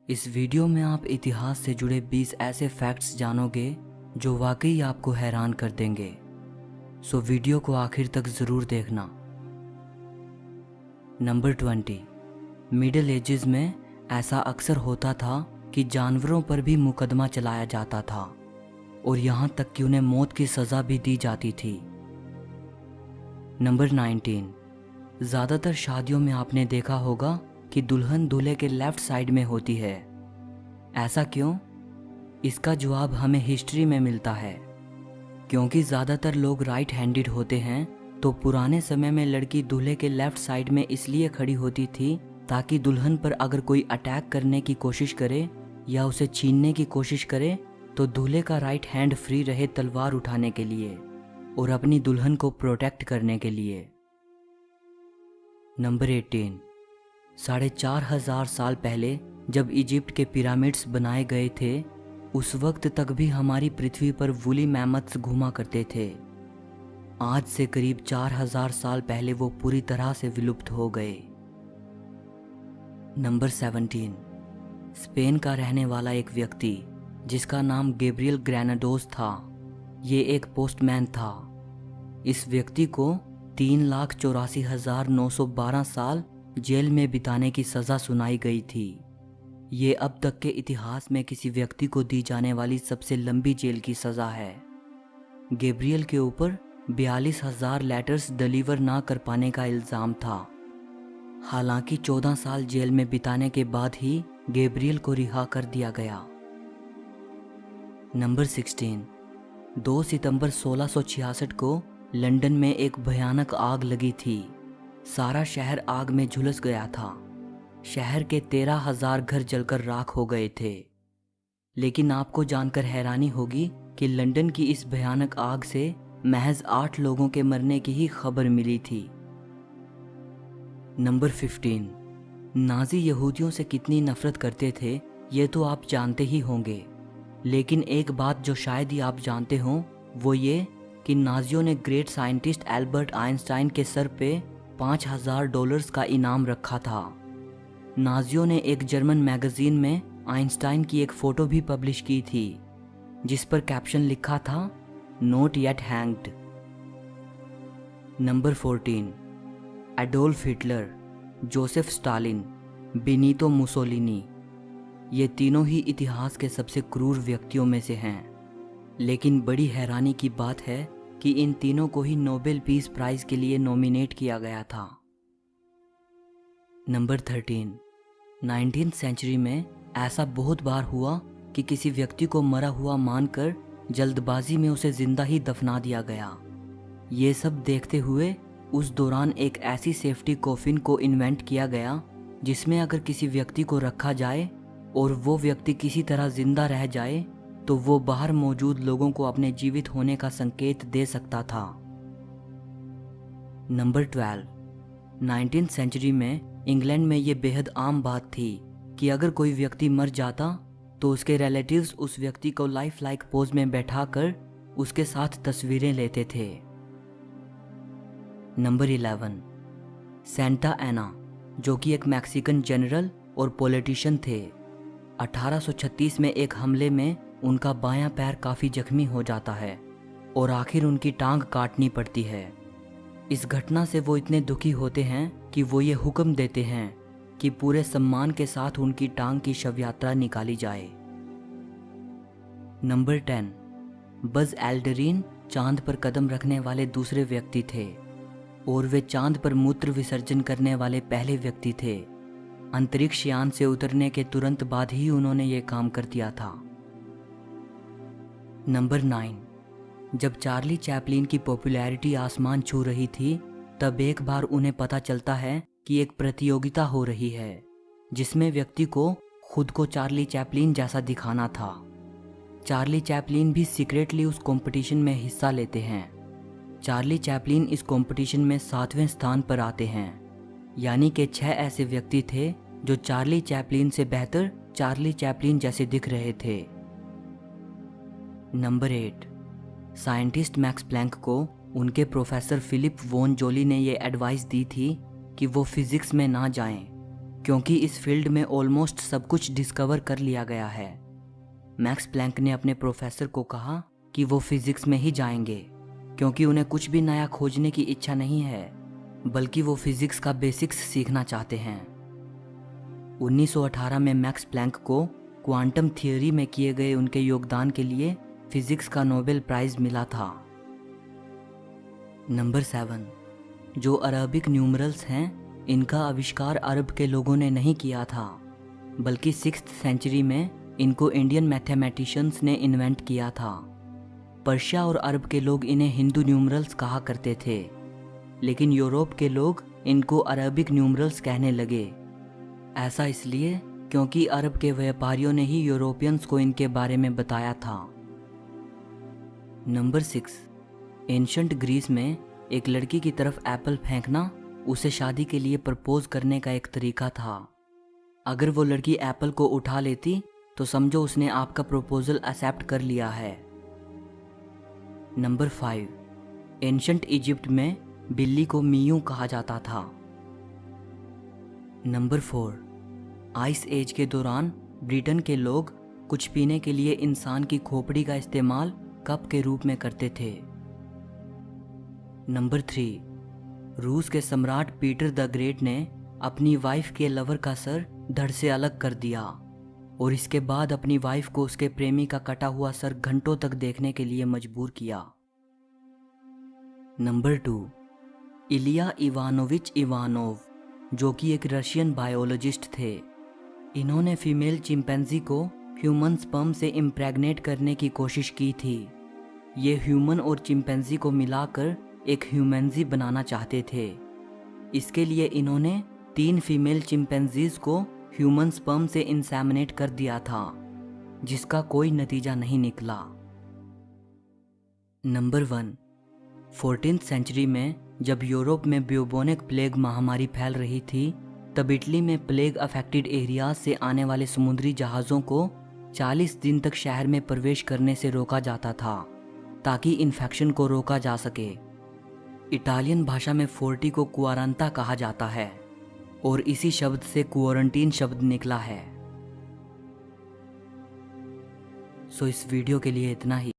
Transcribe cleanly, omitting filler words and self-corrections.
इस वीडियो में आप इतिहास से जुड़े 20 ऐसे फैक्ट्स जानोगे जो वाकई आपको हैरान कर देंगे। सो वीडियो को आखिर तक ज़रूर देखना। नंबर 20। मिडिल एजेस में ऐसा अक्सर होता था कि जानवरों पर भी मुकदमा चलाया जाता था और यहाँ तक कि उन्हें मौत की सज़ा भी दी जाती थी। नंबर 19। ज़्यादातर शादियों में आपने देखा होगा कि दुल्हन दूल्हे के लेफ्ट साइड में होती है। ऐसा क्यों? इसका जवाब हमें हिस्ट्री में मिलता है। क्योंकि ज़्यादातर लोग राइट हैंडेड होते हैं, तो पुराने समय में लड़की दूल्हे के लेफ्ट साइड में इसलिए खड़ी होती थी ताकि दुल्हन पर अगर कोई अटैक करने की कोशिश करे या उसे छीनने की कोशिश करे तो दूल्हे का राइट हैंड फ्री रहे तलवार उठाने के लिए और अपनी दुल्हन को प्रोटेक्ट करने के लिए। नंबर 18। 4,500 साल पहले जब इजिप्ट के पिरामिड्स बनाए गए थे, उस वक्त तक भी हमारी पृथ्वी पर वूली मैमथ्स घूमा करते थे। आज से करीब 4,000 साल पहले वो पूरी तरह से विलुप्त हो गए। नंबर 17। स्पेन का रहने वाला एक व्यक्ति जिसका नाम गैब्रियल ग्रेनाडोस था, ये एक पोस्टमैन था। इस व्यक्ति को 3,84,912 साल जेल में बिताने की सज़ा सुनाई गई थी। ये अब तक के इतिहास में किसी व्यक्ति को दी जाने वाली सबसे लंबी जेल की सज़ा है। गैब्रियल के ऊपर 42,000 लेटर्स डिलीवर ना कर पाने का इल्ज़ाम था। हालांकि 14 साल जेल में बिताने के बाद ही गैब्रियल को रिहा कर दिया गया। नंबर 16। 2 सितंबर 1666 को लंदन में एक भयानक आग लगी थी। सारा शहर आग में झुलस गया था। शहर के 13,000 घर जलकर राख हो गए थे। लेकिन आपको जानकर हैरानी होगी कि लंदन की इस भयानक आग से महज 8 लोगों के मरने की ही खबर मिली थी। नंबर 15। नाज़ी यहूदियों से कितनी नफरत करते थे ये तो आप जानते ही होंगे, लेकिन एक बात जो शायद ही आप जानते हों वो ये कि नाज़ियों ने ग्रेट साइंटिस्ट एल्बर्ट आइंस्टाइन के सर पे $5,000 का इनाम रखा था। नाज़ियों ने एक जर्मन मैगजीन में आइंस्टाइन की एक फ़ोटो भी पब्लिश की थी जिस पर कैप्शन लिखा था, not yet hanged. Number 14। Adolf Hitler, Joseph Stalin, Benito Mussolini, ये तीनों ही इतिहास के सबसे क्रूर व्यक्तियों में से हैं। लेकिन बड़ी हैरानी की बात है कि इन तीनों को ही नोबेल पीस प्राइज़ के लिए नॉमिनेट किया गया था। नंबर 13। 19th सेंचुरी में ऐसा बहुत बार हुआ कि किसी व्यक्ति को मरा हुआ मानकर जल्दबाजी में उसे जिंदा ही दफना दिया गया। ये सब देखते हुए उस दौरान एक ऐसी सेफ्टी कॉफिन को इन्वेंट किया गया जिसमें अगर किसी व्यक्ति को रखा जाए और वो व्यक्ति किसी तरह जिंदा रह जाए तो वो बाहर मौजूद लोगों को अपने जीवित होने का संकेत दे सकता था। नंबर 12। 19th सेंचुरी में इंग्लैंड में ये बेहद आम बात थी कि अगर कोई व्यक्ति मर जाता तो उसके रिलेटिव्स उस व्यक्ति को लाइफ लाइक पोज में बैठाकर उसके साथ तस्वीरें लेते थे। नंबर 11। सेंटा एना, जो कि एक मैक्सिकन जनरल और पॉलिटिशियन थे। 1836 में एक हमले में उनका बायां पैर काफ़ी जख्मी हो जाता है और आखिर उनकी टांग काटनी पड़ती है। इस घटना से वो इतने दुखी होते हैं कि वो ये हुक्म देते हैं कि पूरे सम्मान के साथ उनकी टांग की शव यात्रा निकाली जाए। नंबर 10। बज़ एल्ड्रिन चांद पर कदम रखने वाले दूसरे व्यक्ति थे और वे चांद पर मूत्र विसर्जन करने वाले पहले व्यक्ति थे। अंतरिक्ष यान से उतरने के तुरंत बाद ही उन्होंने ये काम कर दिया था। नंबर 9। जब चार्ली चैपलिन की पॉपुलैरिटी आसमान छू रही थी तब एक बार उन्हें पता चलता है कि एक प्रतियोगिता हो रही है जिसमें व्यक्ति को खुद को चार्ली चैपलिन जैसा दिखाना था। चार्ली चैपलिन भी सीक्रेटली उस कंपटीशन में हिस्सा लेते हैं। चार्ली चैपलिन इस कंपटीशन में 7वें स्थान पर आते हैं, यानी कि 6 ऐसे व्यक्ति थे जो चार्ली चैपलिन से बेहतर चार्ली चैपलिन जैसे दिख रहे थे। नंबर 8। साइंटिस्ट मैक्स प्लैंक को उनके प्रोफेसर फिलिप वॉन जोली ने यह एडवाइस दी थी कि वो फिजिक्स में ना जाएं क्योंकि इस फील्ड में ऑलमोस्ट सब कुछ डिस्कवर कर लिया गया है। मैक्स प्लैंक ने अपने प्रोफेसर को कहा कि वो फिजिक्स में ही जाएंगे, क्योंकि उन्हें कुछ भी नया खोजने की इच्छा नहीं है, बल्कि वो फिजिक्स का बेसिक्स सीखना चाहते हैं। 1918 में मैक्स प्लैंक को क्वांटम थियोरी में किए गए उनके योगदान के लिए फिजिक्स का नोबेल प्राइज मिला था। नंबर 7, जो अरबिक न्यूमरल्स हैं, इनका आविष्कार अरब के लोगों ने नहीं किया था, बल्कि 6th सेंचुरी में इनको इंडियन मैथमेटिशियंस ने इन्वेंट किया था। पर्शिया और अरब के लोग इन्हें हिंदू न्यूमरल्स कहा करते थे, लेकिन यूरोप के लोग इनको अरबिक न्यूमरल्स कहने लगे। ऐसा इसलिए क्योंकि अरब के व्यापारियों ने ही यूरोपियंस को इनके बारे में बताया था। नंबर 6, एंशंट ग्रीस में एक लड़की की तरफ एप्पल फेंकना उसे शादी के लिए प्रपोज करने का एक तरीका था। अगर वो लड़की एप्पल को उठा लेती तो समझो उसने आपका प्रपोजल एक्सेप्ट कर लिया है। नंबर 5, एंशंट इजिप्ट में बिल्ली को मियू कहा जाता था। नंबर 4, आइस एज के दौरान ब्रिटेन के लोग कुछ पीने के लिए इंसान की खोपड़ी का इस्तेमाल कप के रूप में करते थे। नंबर 3, रूस के सम्राट पीटर द ग्रेट ने अपनी वाइफ के लवर का सर धड़ से अलग कर दिया और इसके बाद अपनी वाइफ को उसके प्रेमी का कटा हुआ सर घंटों तक देखने के लिए मजबूर किया। नंबर 2, इलिया इवानोविच इवानोव, जो कि एक रशियन बायोलॉजिस्ट थे। इन्होंने फीमेल चिंपैंजी को ह्यूमन स्पर्म से इम्प्रेग्नेट करने की कोशिश की थी। ये ह्यूमन और चिंपैंजी को मिलाकर एक ह्यूमैंजी बनाना चाहते थे। इसके लिए इन्होंने 3 फीमेल चिंपैंजीज को ह्यूमन स्पर्म से इंसेमिनेट कर दिया था, जिसका कोई नतीजा नहीं निकला। नंबर 1, 14th सेंचुरी में जब यूरोप में ब्यूबोनिक प्लेग महामारी फैल रही थी, तब इटली में प्लेग अफेक्टेड एरियाज से आने वाले समुद्री जहाज़ों को 40 दिन तक शहर में प्रवेश करने से रोका जाता था, ताकि इन्फेक्शन को रोका जा सके। इटालियन भाषा में 40 को क्वारंटा कहा जाता है और इसी शब्द से क्वारंटीन शब्द निकला है। सो इस वीडियो के लिए इतना ही।